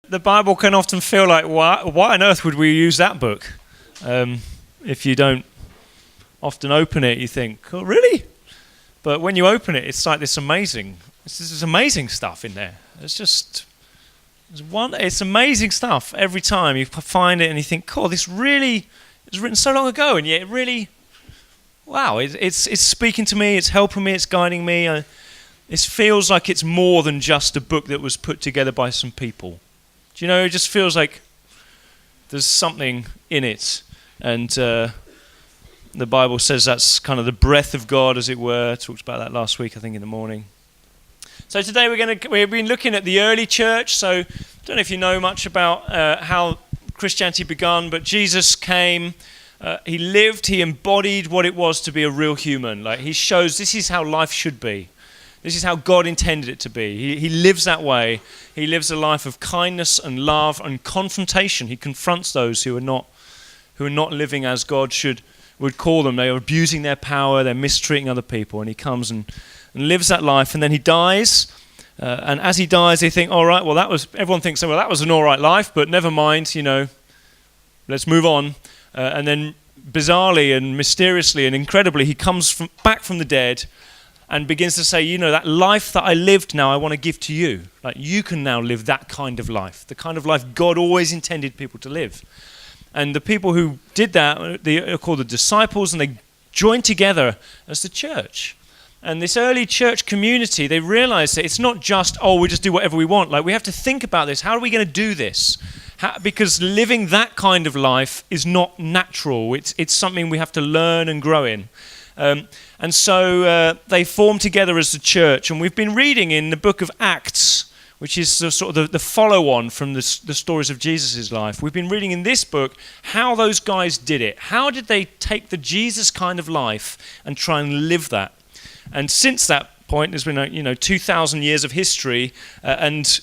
The Bible can often feel like, why on earth would we use that book? If you don't often open it, you think, oh, really? But when you open it, it's like this amazing stuff in there. It's amazing stuff every time you find it and you think, cool, this really is written so long ago, and yet it really, wow, it's speaking to me, it's helping me, it's guiding me. It feels like it's more than just a book that was put together by some people. Do you know, it just feels like there's something in it. And the Bible says that's kind of the breath of God, as it were. I talked about that last week, I think, in the morning. So today we've been looking at the early church. So I don't know if you know much about how Christianity began, but Jesus came, he lived, he embodied what it was to be a real human. Like, he shows this is how life should be. This is how God intended it to be. He lives that way. He lives a life of kindness and love and confrontation. He confronts those who are not living as God would call them. They are abusing their power. They're mistreating other people. And he comes and lives that life. And then he dies. And as he dies, they think, all right, well, everyone thinks, well, that was an all right life, but never mind, let's move on. And then bizarrely and mysteriously and incredibly, he comes back from the dead and begins to say, that life that I lived now, I want to give to you. Like, you can now live that kind of life, the kind of life God always intended people to live. And the people who did that, they are called the disciples, and they joined together as the church. And this early church community, they realized that it's not just, we just do whatever we want. Like, we have to think about this. How are we going to do this? Because living that kind of life is not natural. It's something we have to learn and grow in. And so they formed together as the church. And we've been reading in the book of Acts, which is the follow-on from the stories of Jesus' life. We've been reading in this book how those guys did it. How did they take the Jesus kind of life and try and live that? And since that point, there's been 2,000 years of history, and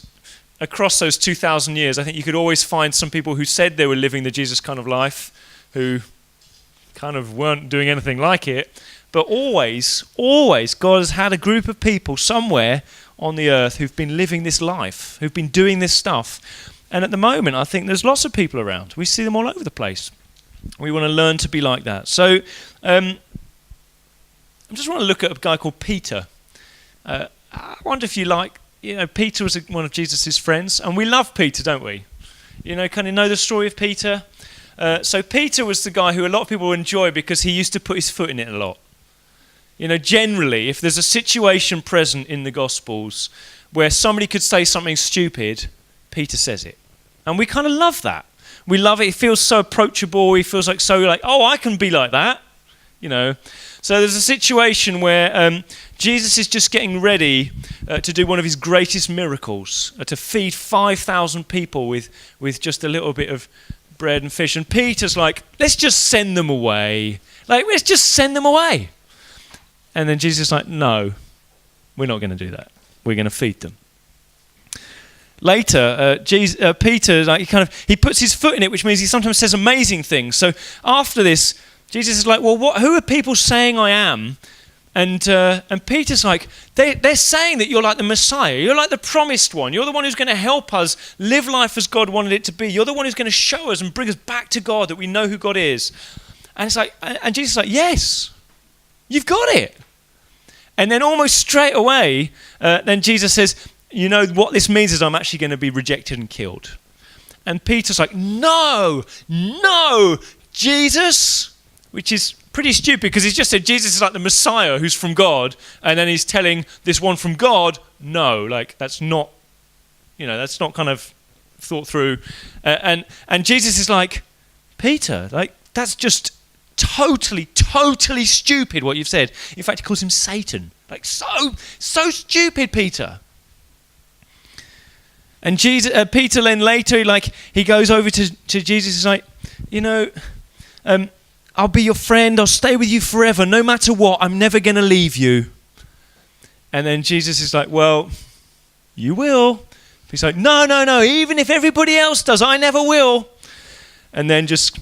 across those 2,000 years, I think you could always find some people who said they were living the Jesus kind of life, who kind of weren't doing anything like it. But always, God has had a group of people somewhere on the earth who've been living this life, who've been doing this stuff. And at the moment, I think there's lots of people around. We see them all over the place. We want to learn to be like that. So I just want to look at a guy called Peter. I wonder if you like, Peter was one of Jesus' friends. And we love Peter, don't we? Kind of know the story of Peter. So Peter was the guy who a lot of people enjoy because he used to put his foot in it a lot. Generally, if there's a situation present in the Gospels where somebody could say something stupid, Peter says it. And we kind of love that. We love it. He feels so approachable. He feels like I can be like that. So there's a situation where Jesus is just getting ready to do one of his greatest miracles, to feed 5,000 people with just a little bit of bread and fish. And Peter's like, let's just send them away. Let's just send them away. And then Jesus is like, no, we're not going to do that. We're going to feed them. Later, Peter, he puts his foot in it, which means he sometimes says amazing things. So after this, Jesus is like, well, who are people saying I am? And Peter's like, they're saying that you're like the Messiah. You're like the promised one. You're the one who's going to help us live life as God wanted it to be. You're the one who's going to show us and bring us back to God, that we know who God is. And it's like, and Jesus is like, yes, you've got it. And then almost straight away, then Jesus says, what this means is I'm actually going to be rejected and killed. And Peter's like, no, Jesus, which is pretty stupid because he's just said Jesus is like the Messiah who's from God, and then he's telling this one from God, no, that's not kind of thought through. And Jesus is like, Peter, that's just totally stupid what you've said. In fact, he calls him Satan. So stupid, Peter. And Peter then later, he goes over to Jesus. He's like, I'll be your friend. I'll stay with you forever, no matter what. I'm never going to leave you. And then Jesus is like, well, you will. He's like, no. Even if everybody else does, I never will. And then just,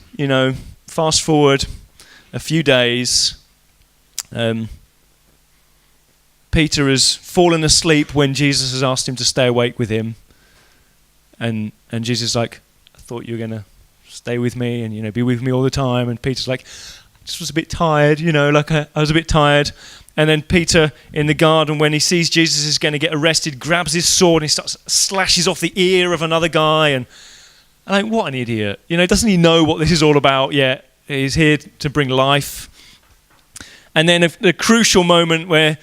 fast forward a few days, Peter has fallen asleep when Jesus has asked him to stay awake with him. And Jesus is like, I thought you were going to stay with me and, be with me all the time. And Peter's like, I just was a bit tired, I was a bit tired. And then Peter in the garden, when he sees Jesus is going to get arrested, grabs his sword and he slashes off the ear of another guy. And I'm like, what an idiot. Doesn't he know what this is all about yet? He's here to bring life. And then the crucial moment where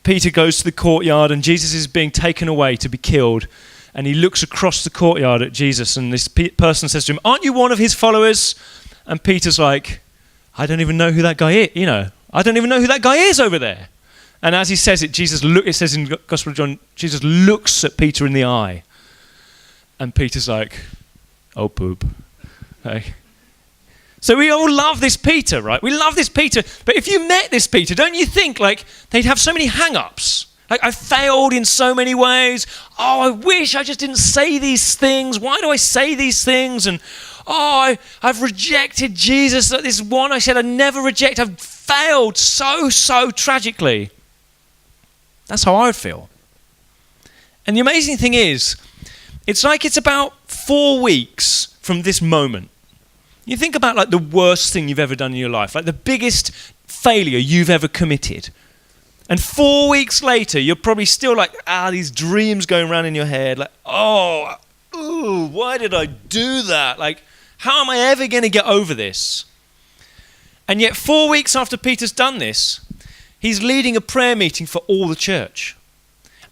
Peter goes to the courtyard and Jesus is being taken away to be killed. And he looks across the courtyard at Jesus and this person says to him, aren't you one of his followers? And Peter's like, I don't even know who that guy is, I don't even know who that guy is over there. And as he says it, it says in the Gospel of John, Jesus looks at Peter in the eye. And Peter's like, oh poop. Okay. So we all love this Peter, right? We love this Peter. But if you met this Peter, don't you think they'd have so many hang-ups? I failed in so many ways. Oh, I wish I just didn't say these things. Why do I say these things? And I've rejected Jesus. This one I said I'd never reject. I've failed so tragically. That's how I would feel. And the amazing thing is, it's about 4 weeks from this moment. You think about the worst thing you've ever done in your life, the biggest failure you've ever committed. And 4 weeks later, you're probably still these dreams going around in your head, why did I do that? How am I ever going to get over this? And yet 4 weeks after Peter's done this, he's leading a prayer meeting for all the church.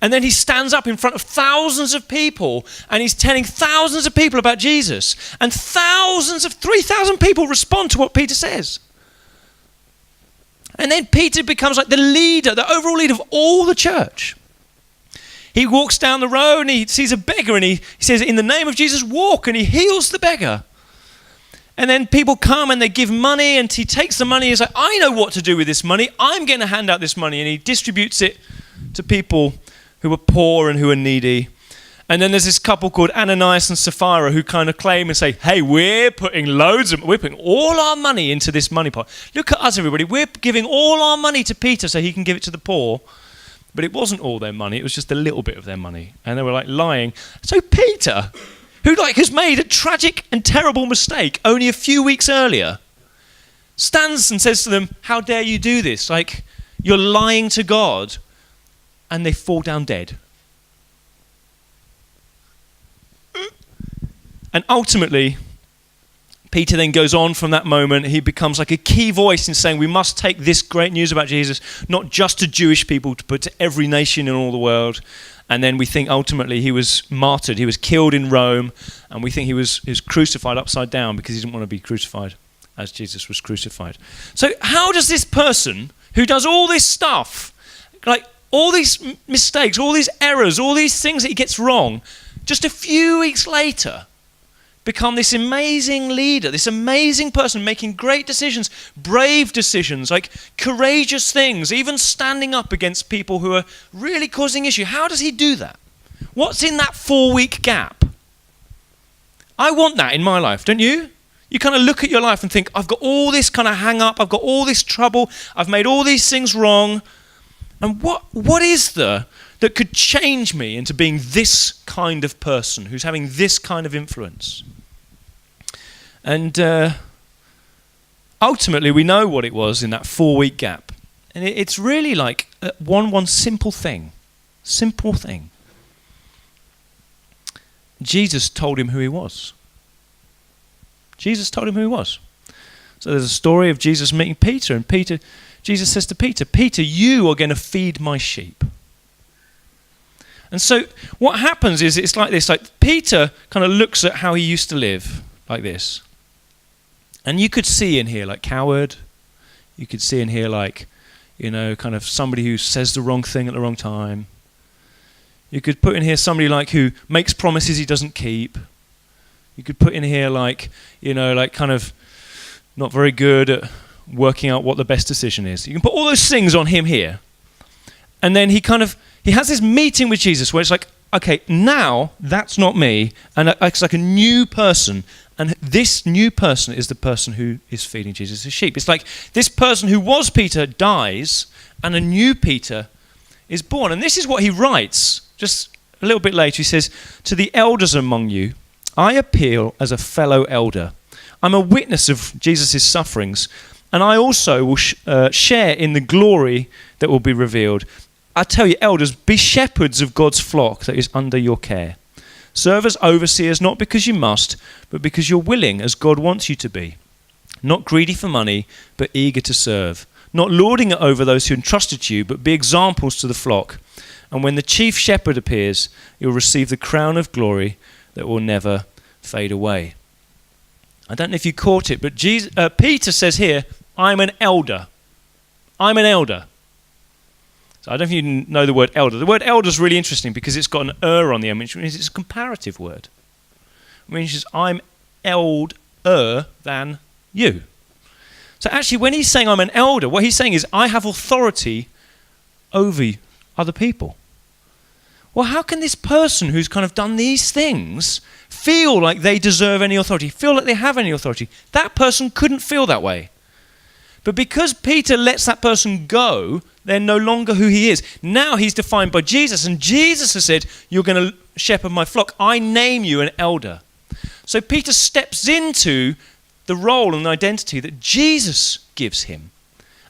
And then he stands up in front of thousands of people and he's telling thousands of people about Jesus. And 3,000 people respond to what Peter says. And then Peter becomes the leader, the overall leader of all the church. He walks down the road and he sees a beggar and he says, in the name of Jesus, walk, and he heals the beggar. And then people come and they give money and he takes the money. He's like, I know what to do with this money. I'm going to hand out this money. And he distributes it to people who are poor and who are needy. And then there's this couple called Ananias and Sapphira who kind of claim and say, hey, we're putting all our money into this money pot. Look at us, everybody. We're giving all our money to Peter so he can give it to the poor. But it wasn't all their money. It was just a little bit of their money. And they were lying. So Peter, who has made a tragic and terrible mistake only a few weeks earlier, stands and says to them, how dare you do this? You're lying to God. And they fall down dead. And ultimately, Peter then goes on from that moment. He becomes a key voice in saying we must take this great news about Jesus, not just to Jewish people, but to every nation in all the world. And then we think ultimately he was martyred. He was killed in Rome. And we think he was crucified upside down because he didn't want to be crucified as Jesus was crucified. So how does this person who does all this stuff, all these mistakes, all these errors, all these things that he gets wrong, just a few weeks later, become this amazing leader, this amazing person making great decisions, brave decisions, courageous things, even standing up against people who are really causing issue? How does he do that? What's in that 4-week gap? I want that in my life, don't you? You kind of look at your life and think, I've got all this kind of hang up, I've got all this trouble, I've made all these things wrong. And what is there that could change me into being this kind of person who's having this kind of influence? And ultimately, we know what it was in that 4-week gap. And it's really one simple thing. Simple thing. Jesus told him who he was. Jesus told him who he was. So there's a story of Jesus meeting Peter, and Jesus says to Peter, Peter, you are going to feed my sheep. And so what happens is it's like this, Peter kind of looks at how he used to live like this. And you could see in here coward. You could see in here kind of somebody who says the wrong thing at the wrong time. You could put in here somebody who makes promises he doesn't keep. You could put in here kind of not very good at working out what the best decision is. You can put all those things on him here. And then he has this meeting with Jesus where it's okay, now that's not me. And it's a new person. And this new person is the person who is feeding Jesus' sheep. It's this person who was Peter dies and a new Peter is born. And this is what he writes just a little bit later, he says, to the elders among you, I appeal as a fellow elder. I'm a witness of Jesus' sufferings, and I also will share in the glory that will be revealed. I tell you, elders, be shepherds of God's flock that is under your care. Serve as overseers, not because you must, but because you're willing, as God wants you to be. Not greedy for money, but eager to serve. Not lording it over those who entrusted to you, but be examples to the flock. And when the chief shepherd appears, you'll receive the crown of glory that will never fade away. I don't know if you caught it, but Peter says here, I'm an elder. I'm an elder. So I don't know if you know the word elder. The word elder is really interesting because it's got an on the end, which means it's a comparative word. It means I'm elder than you. So actually, when he's saying I'm an elder, what he's saying is I have authority over other people. Well, how can this person who's kind of done these things feel like they deserve any authority, feel like they have any authority? That person couldn't feel that way. But because Peter lets that person go, they're no longer who he is. Now he's defined by Jesus, and Jesus has said, you're going to shepherd my flock. I name you an elder. So Peter steps into the role and identity that Jesus gives him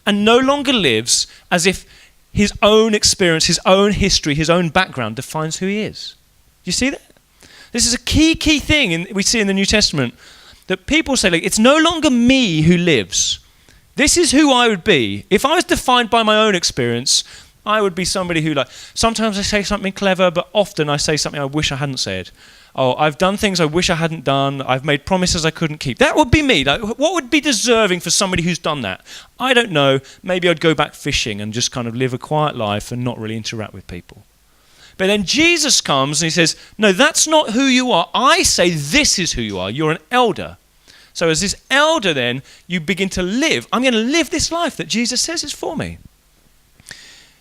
and no longer lives as if his own experience, his own history, his own background defines who he is. Do you see that? This is a key thing we see in the New Testament, that people say, like, it's no longer me who lives. This is who I would be. If I was defined by my own experience, I would be somebody who, like, sometimes I say something clever, but often I say something I wish I hadn't said. Oh, I've done things I wish I hadn't done. I've made promises I couldn't keep. That would be me. Like, what would be deserving for somebody who's done that? I don't know. Maybe I'd go back fishing and just kind of live a quiet life and not really interact with people. But then Jesus comes and he says, no, that's not who you are. I say this is who you are. You're an elder. So as this elder then, you begin to live. I'm going to live this life that Jesus says is for me.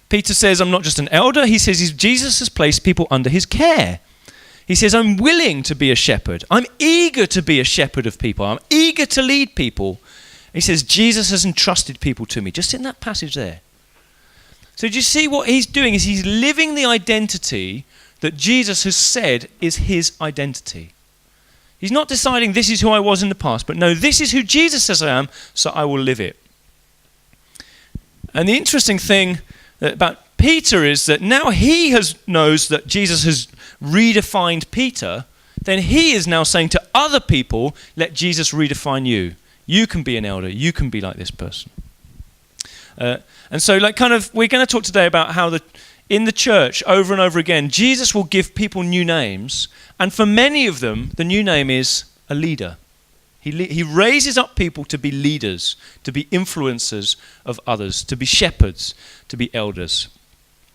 Peter says, I'm not just an elder. He says Jesus has placed people under his care. He says, I'm willing to be a shepherd. I'm eager to be a shepherd of people. I'm eager to lead people. He says, Jesus has entrusted people to me. Just in that passage there. So do you see what he's doing? Is he's living the identity that Jesus has said is his identity. He's not deciding this is who I was in the past, but no, this is who Jesus says I am, so I will live it. And the interesting thing about Peter is that now he knows that Jesus has redefined Peter, then he is now saying to other people, let Jesus redefine you. You can be an elder. You can be like this person. And so we're going to talk today about how in the church, over and over again, Jesus will give people new names. And for many of them, the new name is a leader. He raises up people to be leaders, to be influencers of others, to be shepherds, to be elders.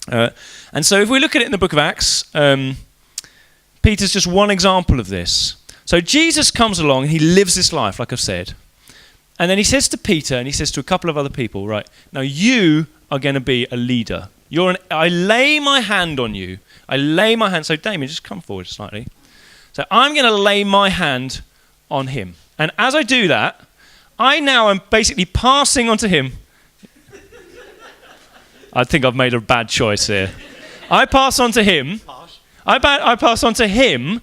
And so if we look at it in the book of Acts, Peter's just one example of this. So Jesus comes along and he lives this life, like I've said. And then he says to Peter, and he says to a couple of other people, right, now you are going to be a leader. I lay my hand on you. I lay my hand. So Damien, just come forward slightly. So I'm going to lay my hand on him. And as I do that, I now am basically passing on to him. I think I've made a bad choice here. I pass on to him. I pass on to him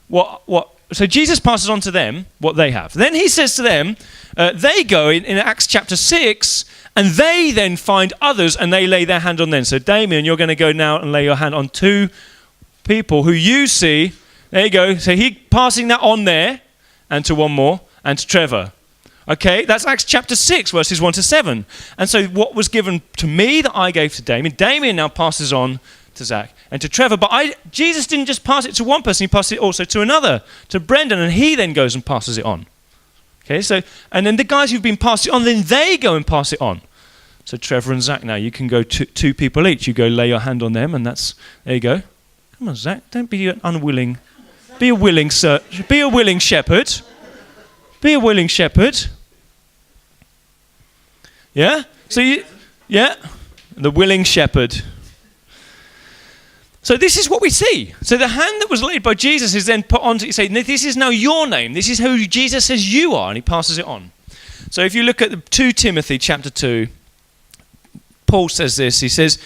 what. So Jesus passes on to them what they have. Then he says to them, they go in Acts chapter 6, and they then find others and they lay their hand on them. So Damien, you're going to go now and lay your hand on two people who you see. There you go. So he passing that on there, and to one more, and to Trevor. Okay, that's Acts chapter 6, verses 1 to 7. And so what was given to me that I gave to Damien now passes on to Zach and to Trevor. But Jesus didn't just pass it to one person, he passed it also to another, to Brendan, and he then goes and passes it on. Okay, so, and then the guys who've been passed it on, then they go and pass it on. So Trevor and Zach now, you can go two people each. You go lay your hand on them, and there you go. Come on, Zach, don't be unwilling. Be a willing shepherd. Be a willing shepherd. Yeah? So the willing shepherd. So this is what we see. So the hand that was laid by Jesus is then put on to say, this is now your name. This is who Jesus says you are, and he passes it on. So if you look at 2 Timothy chapter 2, Paul says this. He says,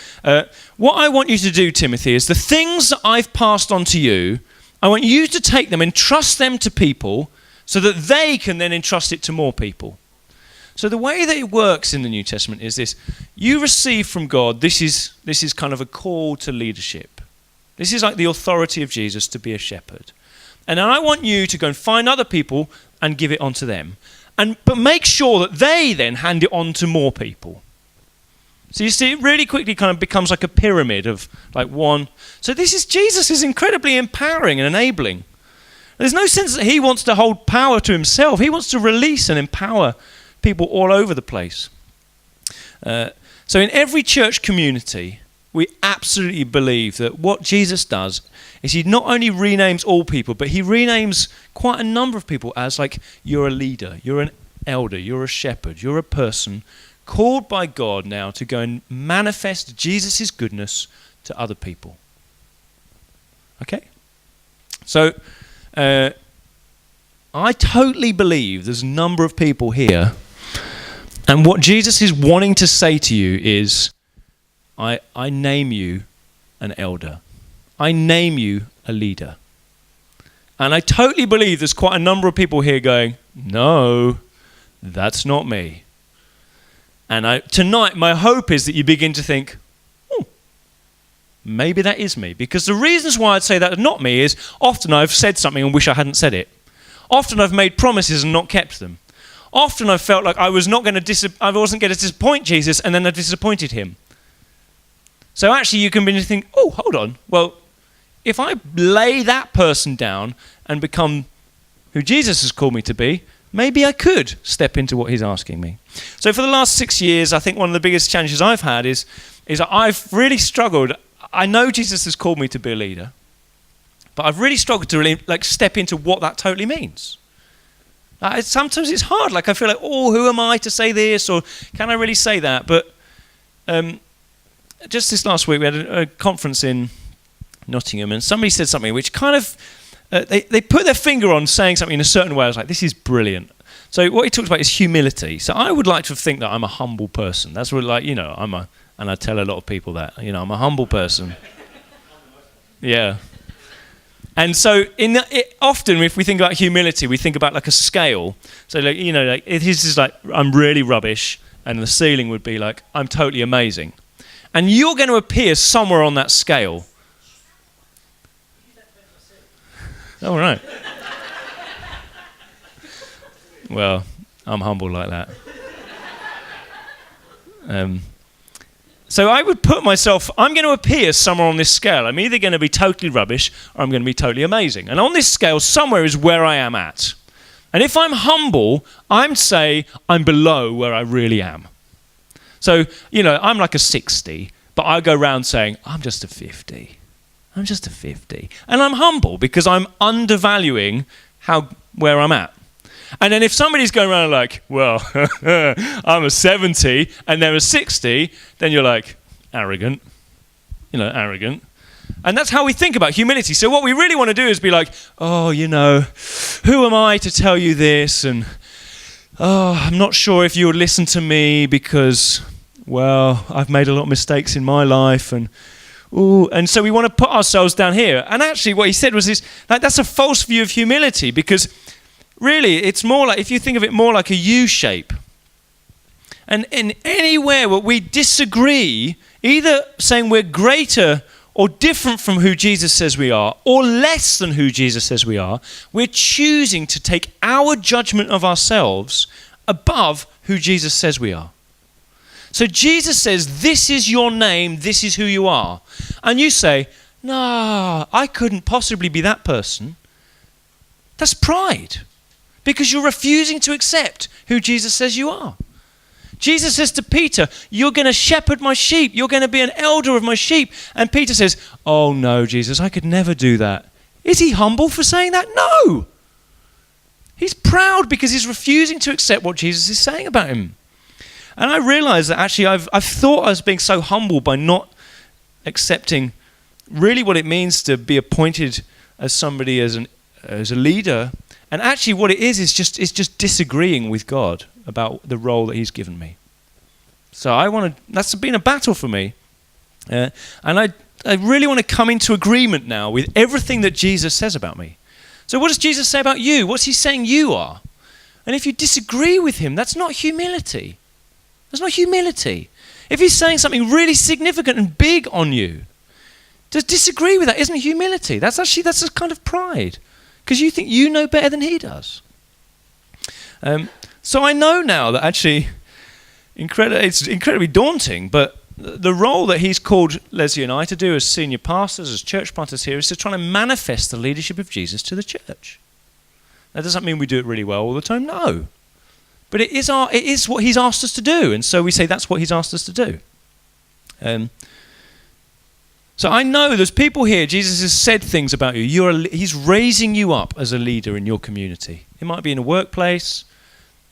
what I want you to do, Timothy, is the things that I've passed on to you, I want you to take them and trust them to people so that they can then entrust it to more people. So the way that it works in the New Testament is this. You receive from God, this is kind of a call to leadership. This is like the authority of Jesus to be a shepherd. And then I want you to go and find other people and give it on to them. But make sure that they then hand it on to more people. So you see, it really quickly kind of becomes like a pyramid of like one. So Jesus is incredibly empowering and enabling. There's no sense that he wants to hold power to himself. He wants to release and empower people all over the place. So in every church community, we absolutely believe that what Jesus does is he not only renames all people, but he renames quite a number of people as like, you're a leader, you're an elder, you're a shepherd, you're a person called by God now to go and manifest Jesus' goodness to other people. Okay? So, I totally believe there's a number of people here, and what Jesus is wanting to say to you is, I name you an elder. I name you a leader. And I totally believe there's quite a number of people here going, no, that's not me. And tonight, my hope is that you begin to think, oh, maybe that is me. Because the reasons why I'd say that is not me is often I've said something and wish I hadn't said it. Often I've made promises and not kept them. Often I've felt like I wasn't going to disappoint Jesus, and then I disappointed him. So actually you can begin to think, oh, hold on. Well, if I lay that person down and become who Jesus has called me to be, maybe I could step into what he's asking me. So for the last 6 years, I think one of the biggest challenges I've had is that I've really struggled. I know Jesus has called me to be a leader, but I've really struggled to really step into what that totally means. Sometimes it's hard. I feel like, oh, who am I to say this? Or can I really say that? But just this last week, we had a conference in Nottingham, and somebody said something which kind of, they put their finger on saying something in a certain way. I was like, this is brilliant. So what he talks about is humility. So I would like to think that I'm a humble person. That's what, and I tell a lot of people that, I'm a humble person. Yeah. And so often if we think about humility, we think about like a scale. So this is like, I'm really rubbish, and the ceiling would be like, I'm totally amazing. And you're going to appear somewhere on that scale. All right. Well, I'm humble like that. So I would put myself, I'm going to appear somewhere on this scale. I'm either going to be totally rubbish or I'm going to be totally amazing. And on this scale, somewhere is where I am at. And if I'm humble, I'm say I'm below where I really am. So, I'm like a 60, but I go around saying, I'm just a 50. I'm just a 50. And I'm humble because I'm undervaluing where I'm at. And then if somebody's going around like, well, I'm a 70 and they're a 60, then you're like, arrogant. Arrogant. And that's how we think about humility. So what we really want to do is be like, oh, who am I to tell you this? And, oh, I'm not sure if you would listen to me because, well, I've made a lot of mistakes in my life. And so we want to put ourselves down here. And actually what he said was this, that's a false view of humility, because really it's more like, if you think of it more like a U shape. And in anywhere where we disagree, either saying we're greater or different from who Jesus says we are, or less than who Jesus says we are, we're choosing to take our judgment of ourselves above who Jesus says we are. So Jesus says, this is your name, this is who you are. And you say, no, I couldn't possibly be that person. That's pride, because you're refusing to accept who Jesus says you are. Jesus says to Peter, you're going to shepherd my sheep. You're going to be an elder of my sheep. And Peter says, oh no, Jesus, I could never do that. Is he humble for saying that? No. He's proud because he's refusing to accept what Jesus is saying about him. And I realized that actually I've thought I was being so humble by not accepting really what it means to be appointed as somebody as a leader. And actually what it is just disagreeing with God about the role that he's given me. So that's been a battle for me. And I really want to come into agreement now with everything that Jesus says about me. So what does Jesus say about you? What's he saying you are? And if you disagree with him, that's not humility. That's not humility. If he's saying something really significant and big on you, to disagree with that isn't humility. That's a kind of pride, because you think you know better than he does. So I know now that actually it's incredibly daunting, but the role that he's called Leslie and I to do as senior pastors, as church planters here, is to try to manifest the leadership of Jesus to the church. That doesn't mean we do it really well all the time, no. But it is what he's asked us to do, and so we say that's what he's asked us to do. So I know there's people here, Jesus has said things about you. He's raising you up as a leader in your community. It might be in a workplace.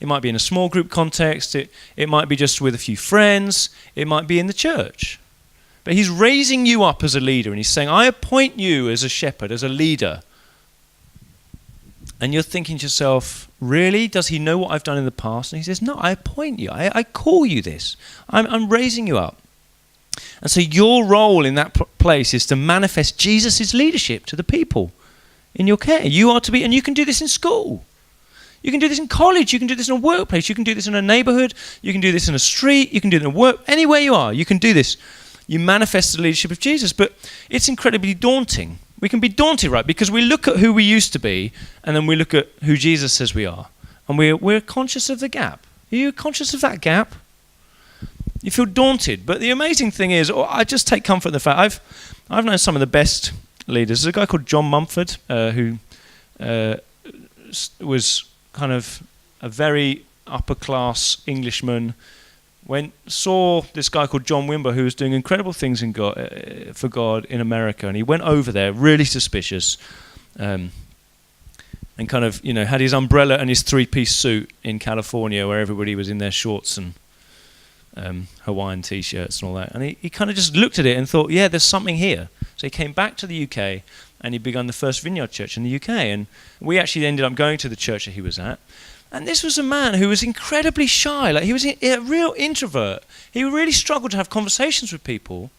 It might be in a small group context. It might be just with a few friends. It might be in the church. But he's raising you up as a leader, and he's saying, I appoint you as a shepherd, as a leader. And you're thinking to yourself, really? Does he know what I've done in the past? And he says, no, I appoint you. I call you this. I'm raising you up. And so your role in that place is to manifest Jesus' leadership to the people in your care. You are to be, and you can do this in school. You can do this in college. You can do this in a workplace. You can do this in a neighborhood. You can do this in a street. You can do it in a work. Anywhere you are, you can do this. You manifest the leadership of Jesus. But it's incredibly daunting. We can be daunted, right? Because we look at who we used to be, and then we look at who Jesus says we are. And we're conscious of the gap. Are you conscious of that gap? You feel daunted. But the amazing thing is, I just take comfort in the fact I've known some of the best leaders. There's a guy called John Mumford who was kind of a very upper-class Englishman. Saw this guy called John Wimber who was doing incredible things for God in America, and he went over there really suspicious, and kind of had his umbrella and his three-piece suit in California, where everybody was in their shorts and Hawaiian t-shirts and all that. And he kind of just looked at it and thought, yeah, there's something here. So he came back to the UK and he began the first Vineyard Church in the UK. And we actually ended up going to the church that he was at. And this was a man who was incredibly shy. Like, he was a real introvert. He really struggled to have conversations with people.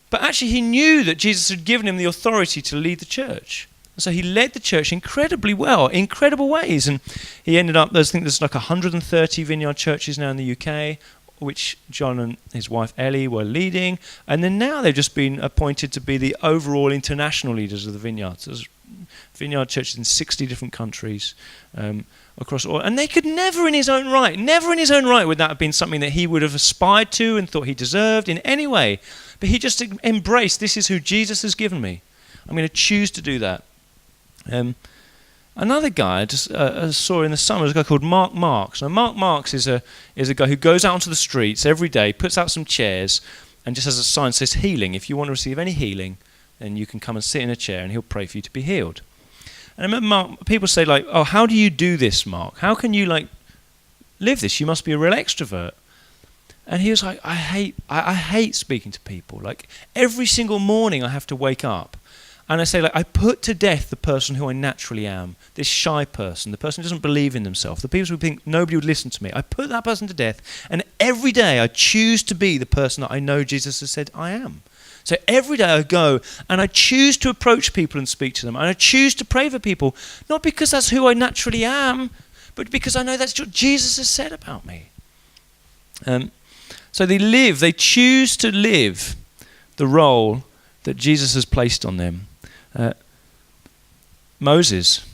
But actually he knew that Jesus had given him the authority to lead the church. And so he led the church incredibly well, incredible ways. And he ended up, I think there's like 130 Vineyard churches now in the UK, which John and his wife Ellie were leading. And then now they've just been appointed to be the overall international leaders of the Vineyards. There's Vineyard churches in 60 different countries across all. And they could never in his own right would that have been something that he would have aspired to and thought he deserved in any way. But he just embraced, this is who Jesus has given me. I'm going to choose to do that. Another guy I just saw in the summer was a guy called Mark Marks. Now, Mark Marks is a guy who goes out onto the streets every day, puts out some chairs, and just has a sign that says healing. If you want to receive any healing, then you can come and sit in a chair, and he'll pray for you to be healed. And I remember Mark, people say, like, oh, how do you do this, Mark? How can you, like, live this? You must be a real extrovert. And he was like, I hate speaking to people. Like, every single morning I have to wake up. And I say, like, I put to death the person who I naturally am, this shy person, the person who doesn't believe in themselves, the people who think nobody would listen to me. I put that person to death, and every day I choose to be the person that I know Jesus has said I am. So every day I go and I choose to approach people and speak to them, and I choose to pray for people, not because that's who I naturally am, but because I know that's what Jesus has said about me. So they choose to live the role that Jesus has placed on them. Moses,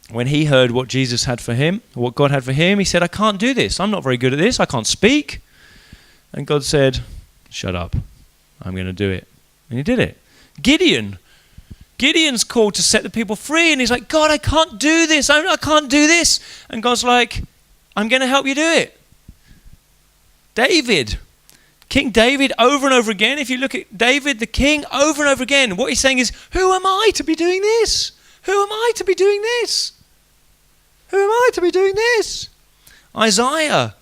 when he heard what Jesus had for him, what God had for him, he said, I can't do this. I'm not very good at this. I can't speak. And God said, shut up. I'm going to do it. And he did it. Gideon's called to set the people free, and he's like, God, I can't do this. I can't do this. And God's like, I'm going to help you do it. King David, over and over again, if you look at David, the king, over and over again, what he's saying is, who am I to be doing this? Who am I to be doing this? Who am I to be doing this? Isaiah,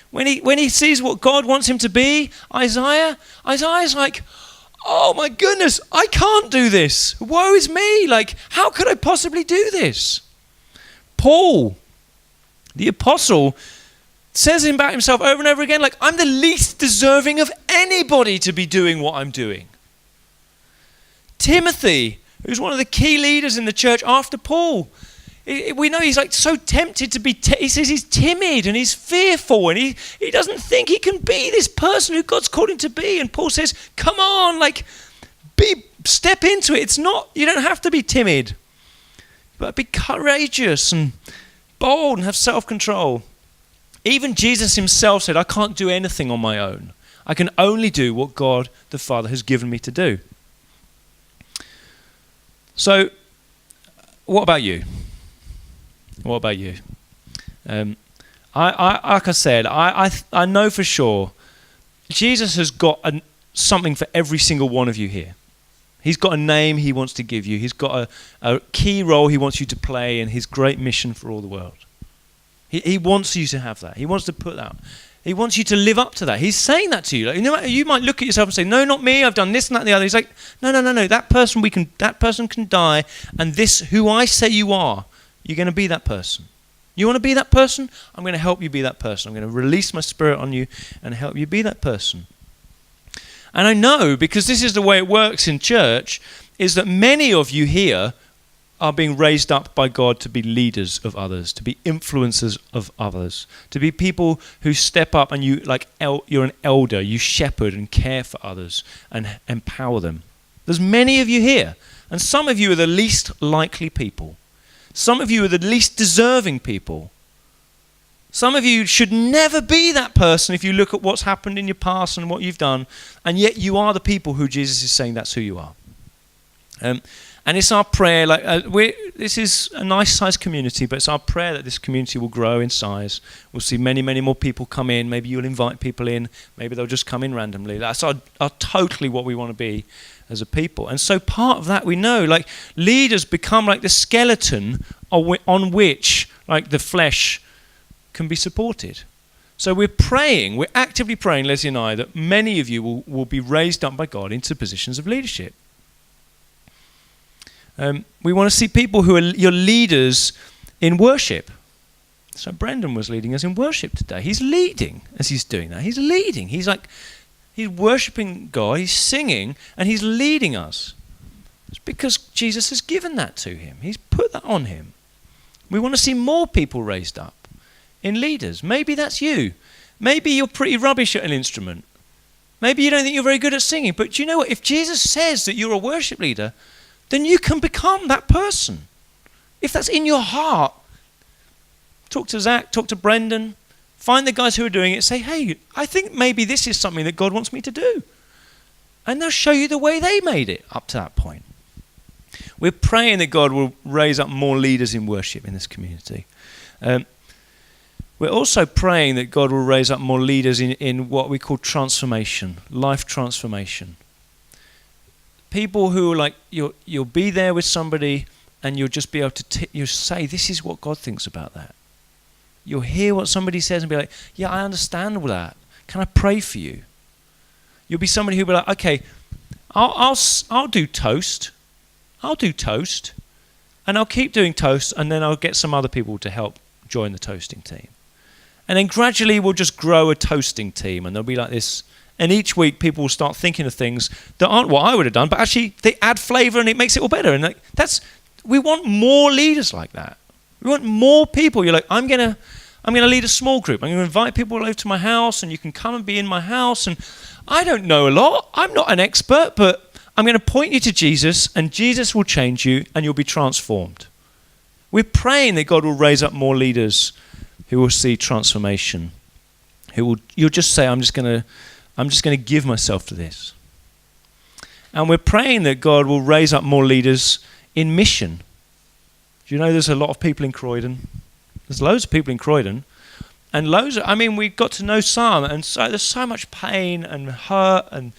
when he sees what God wants him to be, Isaiah's like, oh my goodness, I can't do this. Woe is me. Like, how could I possibly do this? Paul, the apostle, says about himself over and over again, like, I'm the least deserving of anybody to be doing what I'm doing. Timothy, who's one of the key leaders in the church after Paul, we know he's like so tempted to be, he says he's timid and he's fearful and he doesn't think he can be this person who God's called him to be. And Paul says, come on, like, step into it. It's not, you don't have to be timid, but be courageous and bold and have self-control. Even Jesus himself said, I can't do anything on my own. I can only do what God the Father has given me to do. So, what about you? What about you? Like I said, I know for sure Jesus has got something for every single one of you here. He's got a name he wants to give you. He's got a key role he wants you to play in his great mission for all the world. He wants you to have that. He wants to put that. He wants you to live up to that. He's saying that to you. Like, you might look at yourself and say, no, not me. I've done this and that and the other. He's like, no. That person can die. And this, who I say you are, you're going to be that person. You want to be that person? I'm going to help you be that person. I'm going to release my spirit on you and help you be that person. And I know, because this is the way it works in church, is that many of you here are being raised up by God to be leaders of others, to be influencers of others, to be people who step up and you're an elder, you shepherd and care for others and empower them. There's many of you here, and some of you are the least likely people. Some of you are the least deserving people. Some of you should never be that person if you look at what's happened in your past and what you've done, and yet you are the people who Jesus is saying that's who you are. And it's our prayer, this is a nice sized community, but it's our prayer that this community will grow in size. We'll see many, many more people come in. Maybe you'll invite people in. Maybe they'll just come in randomly. That's our totally what we want to be as a people. And so part of that we know, like, leaders become like the skeleton on which, like, the flesh can be supported. So we're actively praying, Leslie and I, that many of you will be raised up by God into positions of leadership. We want to see people who are your leaders in worship. So Brendan was leading us in worship today. He's leading as he's doing that. He's leading. He's worshiping God. He's singing and he's leading us. It's because Jesus has given that to him. He's put that on him. We want to see more people raised up in leaders. Maybe that's you. Maybe you're pretty rubbish at an instrument. Maybe you don't think you're very good at singing. But you know what? If Jesus says that you're a worship leader, then you can become that person. If that's in your heart, talk to Zach, talk to Brendan, find the guys who are doing it, say, hey, I think maybe this is something that God wants me to do. And they'll show you the way they made it up to that point. We're praying that God will raise up more leaders in worship in this community. We're also praying that God will raise up more leaders in what we call transformation, life transformation. People who are like, you'll be there with somebody and you'll just be able to you'll say, this is what God thinks about that. You'll hear what somebody says and be like, yeah, I understand all that. Can I pray for you? You'll be somebody who'll be like, okay, I'll do toast. I'll do toast. And I'll keep doing toast, and then I'll get some other people to help join the toasting team. And then gradually we'll just grow a toasting team, and there'll be like this. And each week people will start thinking of things that aren't what I would have done, but actually they add flavour and it makes it all better. And we want more leaders like that. We want more people. You're like, I'm gonna lead a small group. I'm gonna invite people over to my house, and you can come and be in my house. And I don't know a lot. I'm not an expert, but I'm going to point you to Jesus, and Jesus will change you, and you'll be transformed. We're praying that God will raise up more leaders who will see transformation. You'll just say, I'm just going to give myself to this. And we're praying that God will raise up more leaders in mission. Do you know there's a lot of people in Croydon? There's loads of people in Croydon. And we got to know some, and so there's so much pain and hurt and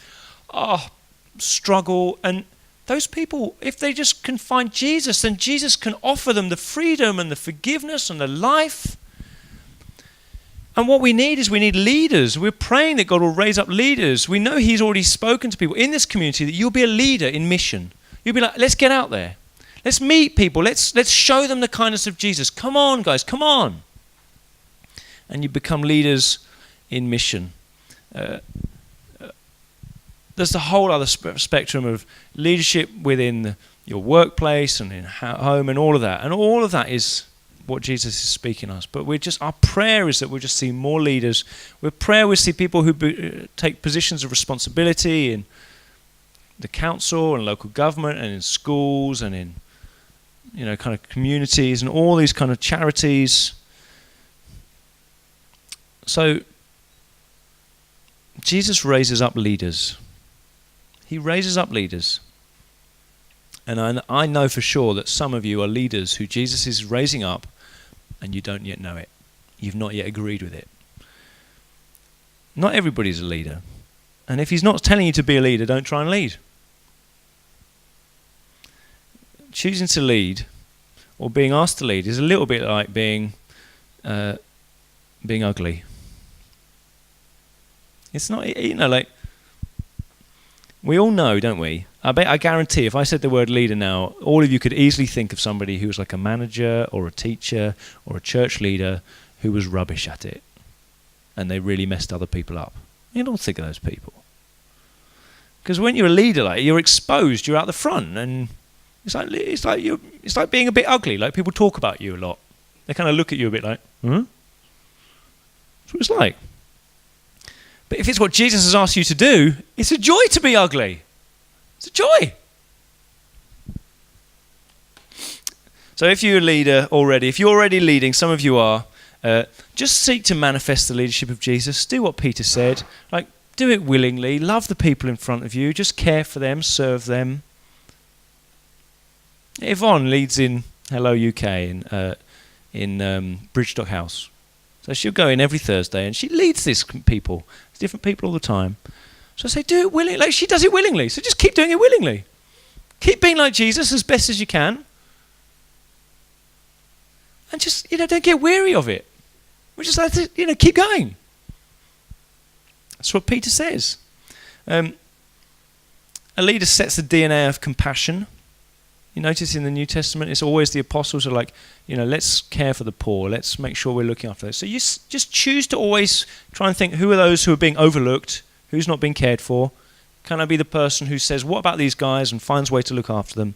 struggle. And those people, if they just can find Jesus, then Jesus can offer them the freedom and the forgiveness and the life. And what we need leaders. We're praying that God will raise up leaders. We know he's already spoken to people in this community that you'll be a leader in mission. You'll be like, let's get out there. Let's meet people. Let's show them the kindness of Jesus. Come on, guys, come on. and you become leaders in mission. There's the whole other spectrum of leadership within your workplace and in home and all of that. And all of that is what Jesus is speaking us. But our prayer is that we'll just see more leaders. Our prayer we see people who take positions of responsibility in the council and local government and in schools and in, kind of communities and all these kind of charities. So Jesus raises up leaders. He raises up leaders. And I know for sure that some of you are leaders who Jesus is raising up and you don't yet know it. You've not yet agreed with it. Not everybody's a leader. And if he's not telling you to be a leader, don't try and lead. Choosing to lead or being asked to lead is a little bit like being ugly. It's not, like, we all know, don't we? I guarantee if I said the word leader now, all of you could easily think of somebody who was like a manager or a teacher or a church leader who was rubbish at it and they really messed other people up. You don't think of those people. Because when you're a leader, you're exposed, you're out the front, and it's like being a bit ugly. Like, people talk about you a lot. They kind of look at you a bit like, huh? That's what it's like. But if it's what Jesus has asked you to do, it's a joy to be ugly. It's a joy. So if you're a leader already, if you're already leading, some of you are, just seek to manifest the leadership of Jesus. Do what Peter said. Do it willingly. Love the people in front of you. Just care for them, serve them. Yvonne leads in Hello UK in Bridgestock House. So she'll go in every Thursday and she leads these people. It's different people all the time. So I say, do it willingly. Like, she does it willingly. So just keep doing it willingly. Keep being like Jesus as best as you can. And just, don't get weary of it. We just have to, keep going. That's what Peter says. A leader sets the DNA of compassion. You notice in the New Testament, it's always the apostles who are like, let's care for the poor. Let's make sure we're looking after those. So you just choose to always try and think, who are those who are being overlooked? Who's not being cared for? Can I be the person who says, what about these guys, and finds a way to look after them?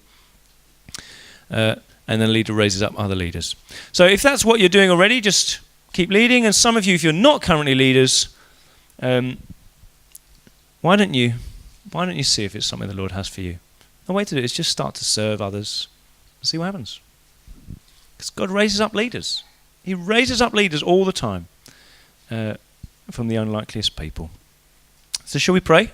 And then the leader raises up other leaders. So if that's what you're doing already, just keep leading. And some of you, if you're not currently leaders, why don't you see if it's something the Lord has for you? The way to do it is just start to serve others and see what happens. Because God raises up leaders. He raises up leaders all the time from the unlikeliest people. So shall we pray?